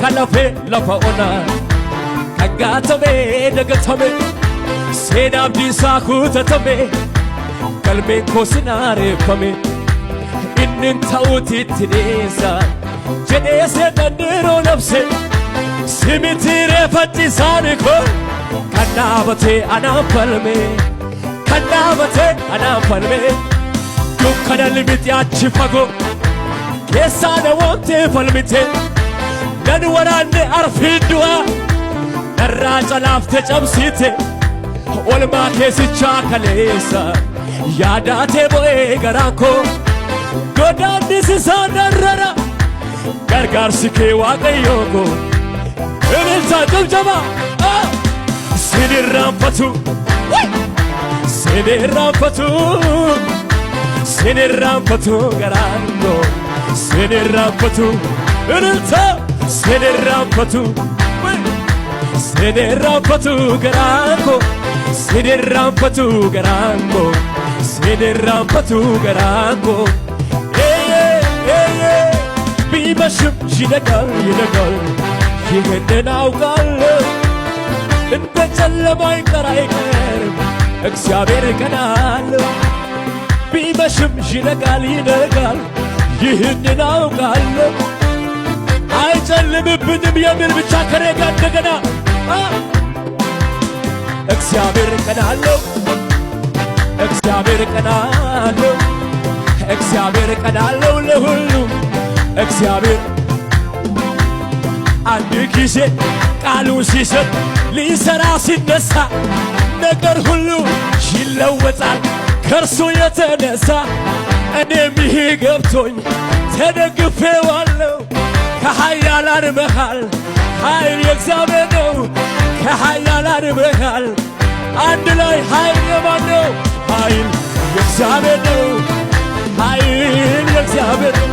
kalafe lafa ona kangatame dagatame seenaaf diisaa kutatame qalbiin koo sinaareffame inni ta'uutitti dhiisa jedhee seenandiroo labse simiti reeffachiisaan koo kan dhaabatee anaan falme kan dhaabatee anaan falme dukkana limiti achi fagoo keessaa namootee falmite nan waraanne arfiin du'aa narraa calaaftee cabsite olmaa keessichaa kaleessa yaadaatee bo'ee garaan koo godaannis isaan darrara gargaarsi kee waaqayyoo koo ililcha jabjaba sinirraanfatu sinirraanfatu garaan koo sinirraanfatu ililcha sinirraanfatu garaan koo sinirraanfatu garaan koo sinirraanfatu garaan koo ቢመሽም ይነጋል ይህንን አውቃለሁ እንደ ጨለማ ይቀር አይቀርም እግዚአብሔር ቀን አለው ቢመሽም ይነጋል ይህንን አውቃለሁ አይጨልምብንም የሚል ብቻ ከኔ ጋር እንደገና እግዚአብሔር ቀን አለው እግዚአብሔር ቀን አለው እግዚአብሔር ቀን አለው ለሁሉም እግዚአብሔር አንድ ጊዜ ቃሉን ሲሰጥ ሊሰራ ሲነሳ ነገር ሁሉ ይለወጣል ከእርሱ የተነሳ እኔም ይሄ ገብቶኝ ተደግፌዋለሁ ከኃያላን መሃል ኃይል የእግዚአብሔር ነው ከኃያላን መሃል አንድ ላይ ኃይል የማን ነው ኃይል የእግዚአብሔር ነው ኃይል የእግዚአብሔር ነው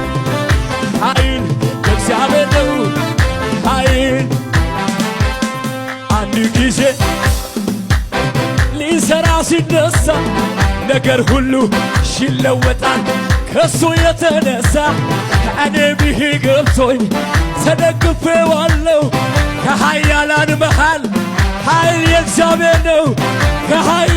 ኃይል የእግዚአብሔር ነው ኃይል አንድ ጊዜ ሊሰራ ሲነሳ ነገር ሁሉ ይለወጣል ከሱ የተነሳ እኔም ይሄ ገብቶኝ ተደግፌዋለሁ ከኃያላን መሃል ኃይል የእግዚአብሔር ነው ከኃያላን